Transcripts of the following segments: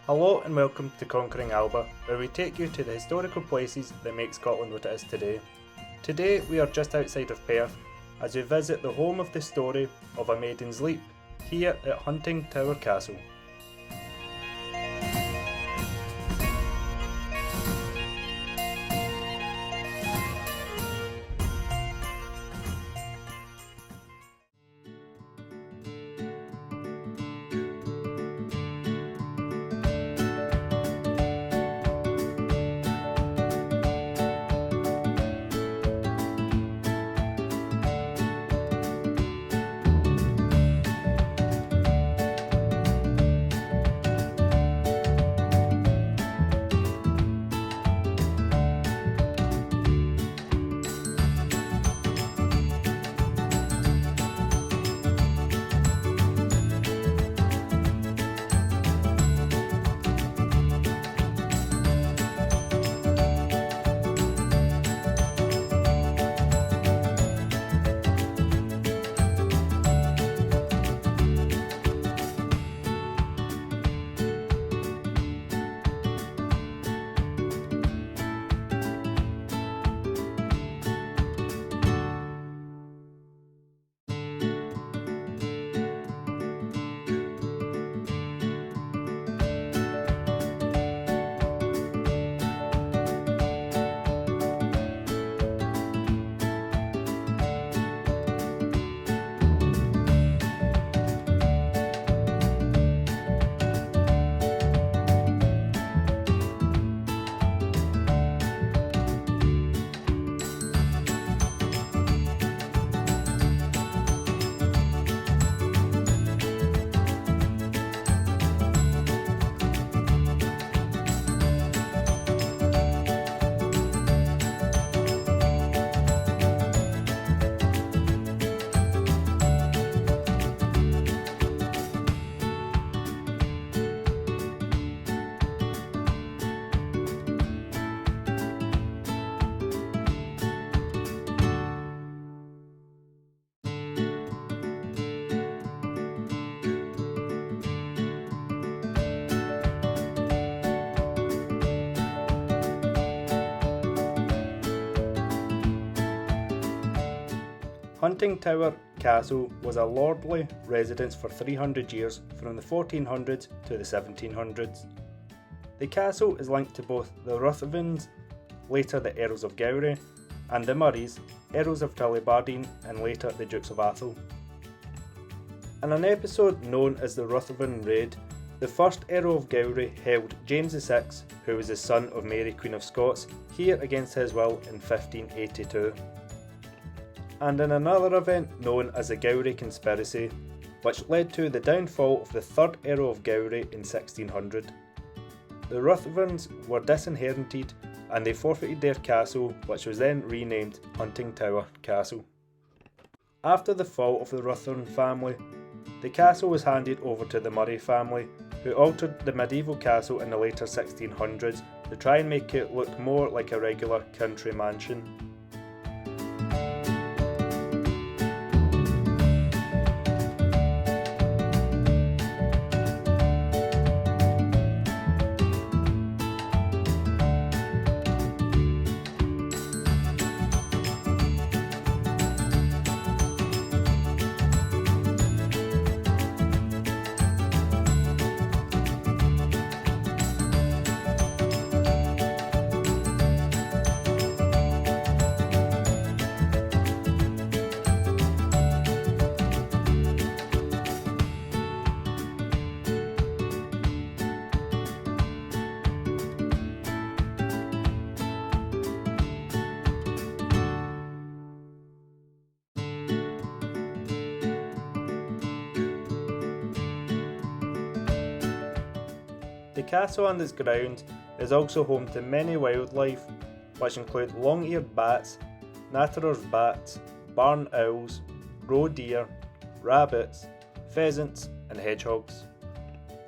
Hello and welcome to Conquering Alba, where we take you to the historical places that make Scotland what it is today. Today we are just outside of Perth as we visit the home of the story of a maiden's leap, here at Huntingtower Castle. Huntingtower Castle was a lordly residence for 300 years, from the 1400s to the 1700s. The castle is linked to both the Ruthvens, later the Earls of Gowrie, and the Murrays, Earls of Tullibardine and later the Dukes of Atholl. In an episode known as the Ruthven Raid, the first Earl of Gowrie held James VI, who was the son of Mary Queen of Scots, here against his will in 1582. And in another event known as the Gowrie Conspiracy, which led to the downfall of the third Earl of Gowrie in 1600. The Ruthvens were disinherited and they forfeited their castle, which was then renamed Huntingtower Castle. After the fall of the Ruthven family, the castle was handed over to the Murray family, who altered the medieval castle in the later 1600s to try and make it look more like a regular country mansion. The castle and its grounds is also home to many wildlife, which include long-eared bats, natterer's bats, barn owls, roe deer, rabbits, pheasants and hedgehogs.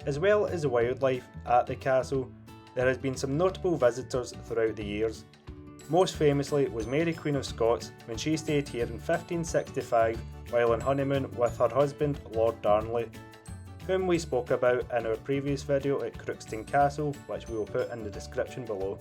As well as the wildlife at the castle, there has been some notable visitors throughout the years. Most famously was Mary Queen of Scots when she stayed here in 1565 while on honeymoon with her husband Lord Darnley. whom we spoke about in our previous video at Crookston Castle, which we will put in the description below.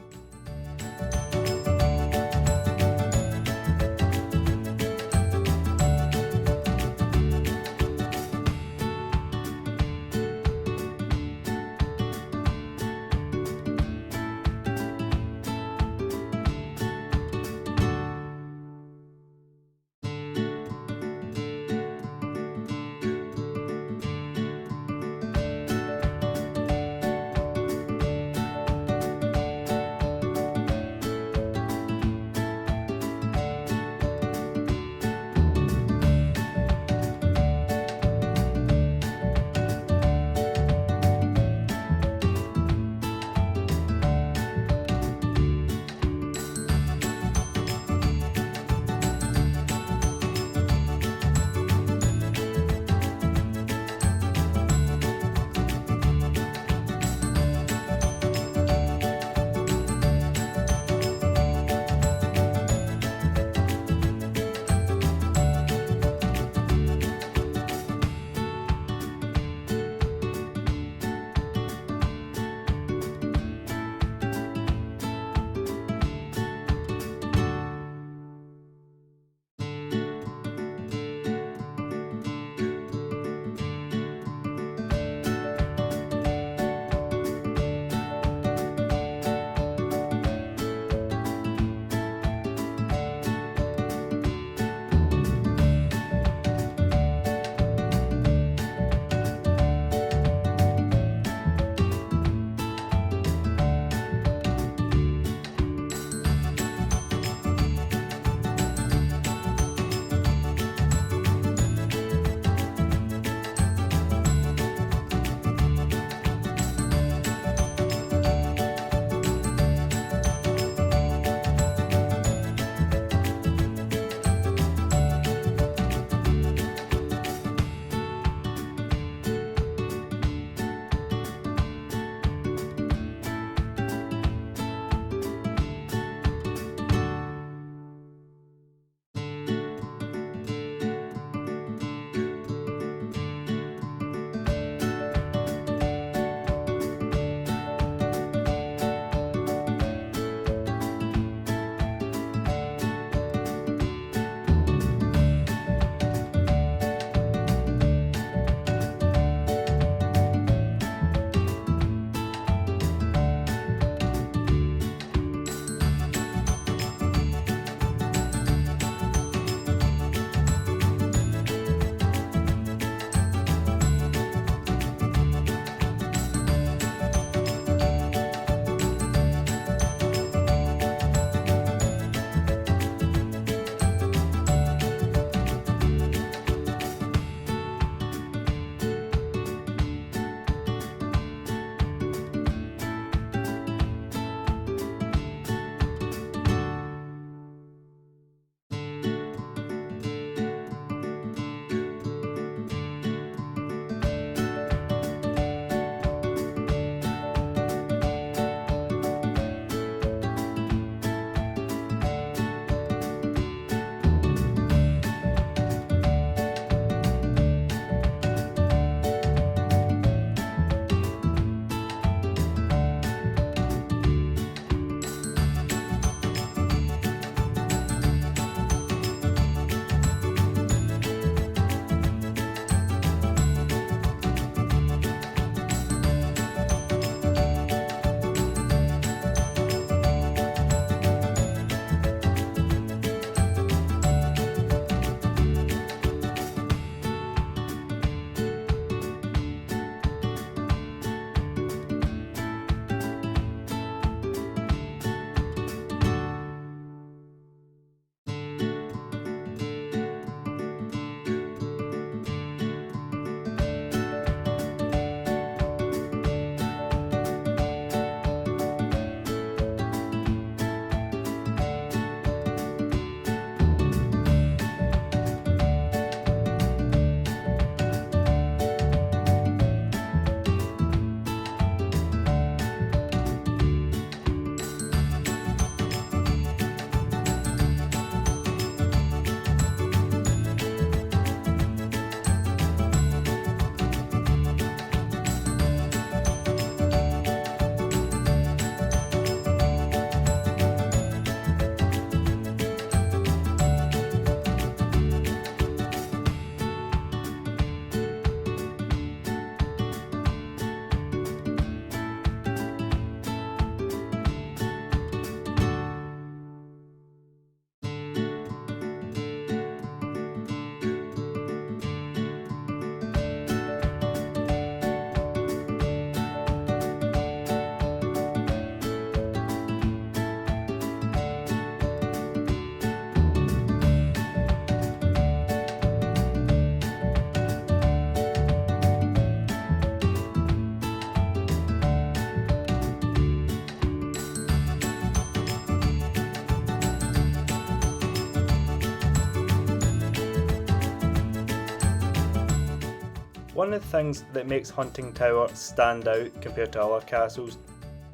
One of the things that makes Huntingtower stand out compared to other castles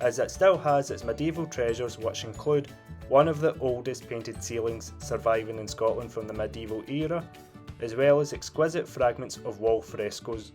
is it still has its medieval treasures, which include one of the oldest painted ceilings surviving in Scotland from the medieval era, as well as exquisite fragments of wall frescoes.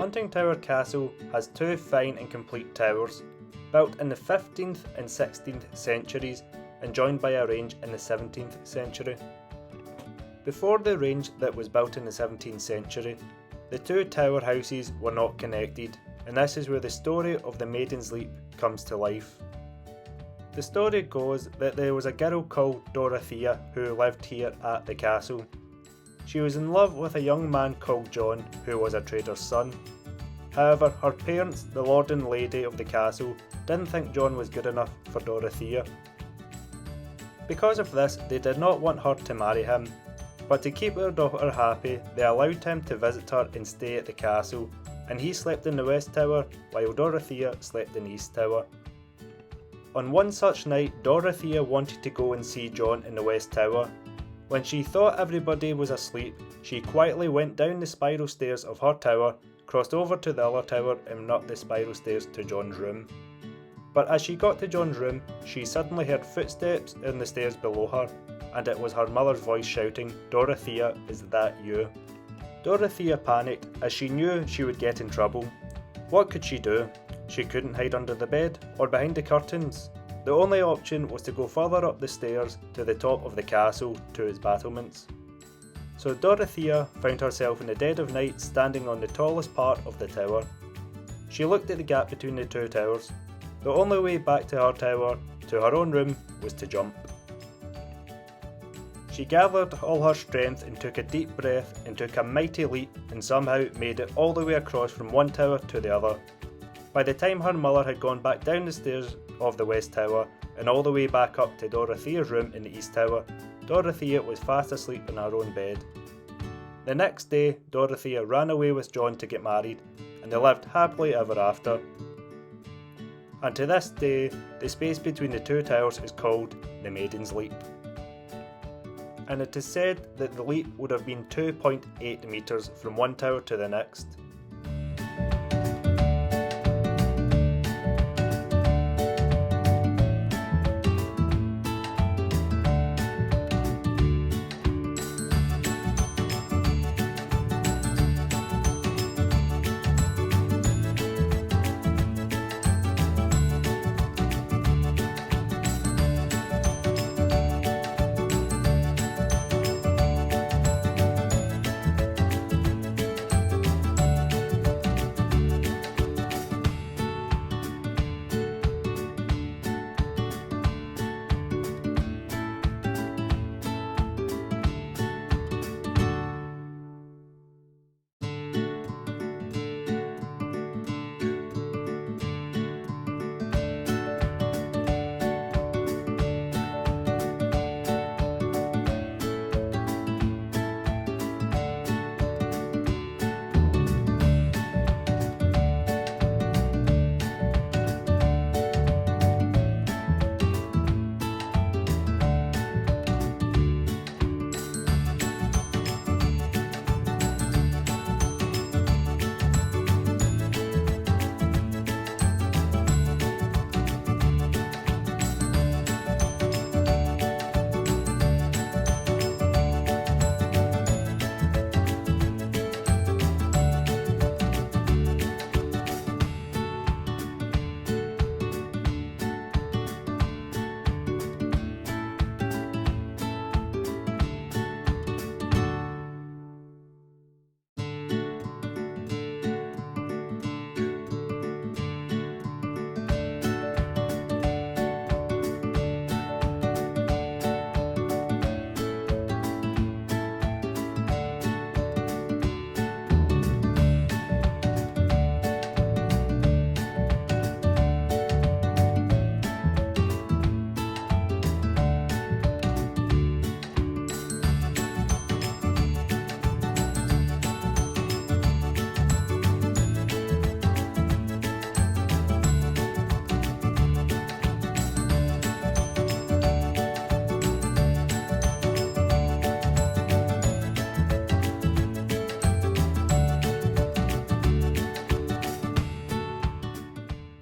Huntingtower Castle has two fine and complete towers, built in the 15th and 16th centuries and joined by a range in the 17th century. Before the range that was built in the 17th century, the two tower houses were not connected, and this is where the story of the Maiden's Leap comes to life. The story goes that there was a girl called Dorothea who lived here at the castle. She was in love with a young man called John, who was a trader's son. However, her parents, the lord and lady of the castle, didn't think John was good enough for Dorothea. Because of this, they did not want her to marry him, but to keep their daughter happy, they allowed him to visit her and stay at the castle, and he slept in the West Tower while Dorothea slept in the East Tower. On one such night, Dorothea wanted to go and see John in the West Tower. When she thought everybody was asleep, she quietly went down the spiral stairs of her tower, crossed over to the other tower and went up the spiral stairs to John's room. But as she got to John's room, she suddenly heard footsteps in the stairs below her, and it was her mother's voice shouting, "Dorothea, is that you?" Dorothea panicked as she knew she would get in trouble. What could she do? She couldn't hide under the bed or behind the curtains. The only option was to go further up the stairs to the top of the castle to its battlements. So Dorothea found herself in the dead of night standing on the tallest part of the tower. She looked at the gap between the two towers. The only way back to her tower, to her own room, was to jump. She gathered all her strength and took a deep breath and took a mighty leap and somehow made it all the way across from one tower to the other. By the time her mother had gone back down the stairs of the West Tower and all the way back up to Dorothea's room in the East Tower, Dorothea was fast asleep in her own bed. The next day, Dorothea ran away with John to get married, and they lived happily ever after. And to this day, the space between the two towers is called the Maiden's Leap. And it is said that the leap would have been 2.8 metres from one tower to the next.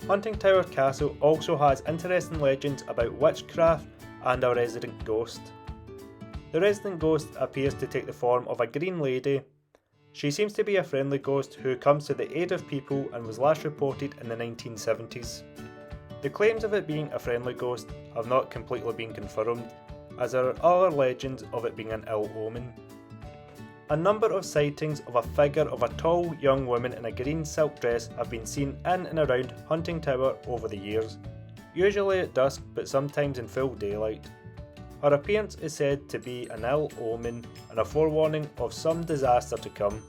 Huntingtower Castle also has interesting legends about witchcraft and a resident ghost. The resident ghost appears to take the form of a green lady. She seems to be a friendly ghost who comes to the aid of people and was last reported in the 1970s. The claims of it being a friendly ghost have not completely been confirmed, as there are other legends of it being an ill omen. A number of sightings of a figure of a tall young woman in a green silk dress have been seen in and around Huntingtower over the years, usually at dusk but sometimes in full daylight. Her appearance is said to be an ill omen and a forewarning of some disaster to come.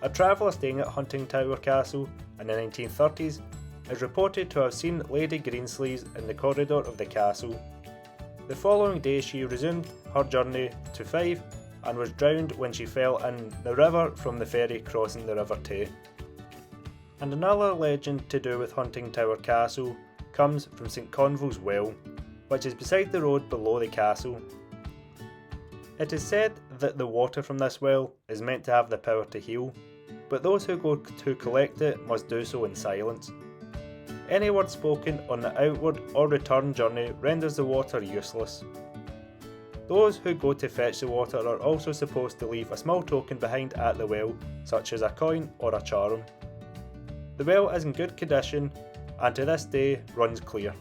A traveller staying at Huntingtower Castle in the 1930s is reported to have seen Lady Greensleeves in the corridor of the castle. The following day she resumed her journey to Fife and was drowned when she fell in the river from the ferry crossing the River Tay. And another legend to do with Huntingtower Castle comes from St Conville's Well, which is beside the road below the castle. It is said that the water from this well is meant to have the power to heal, but those who go to collect it must do so in silence. Any word spoken on the outward or return journey renders the water useless. Those who go to fetch the water are also supposed to leave a small token behind at the well, such as a coin or a charm. The well is in good condition and to this day runs clear.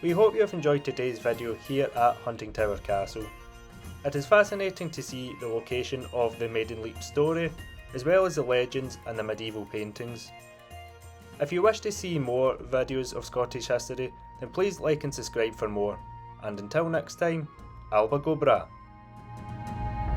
We hope you have enjoyed today's video here at Huntingtower Castle. It is fascinating to see the location of the Maiden Leap story, as well as the legends and the medieval paintings. If you wish to see more videos of Scottish history, then please like and subscribe for more. And until next time, Alba go bra.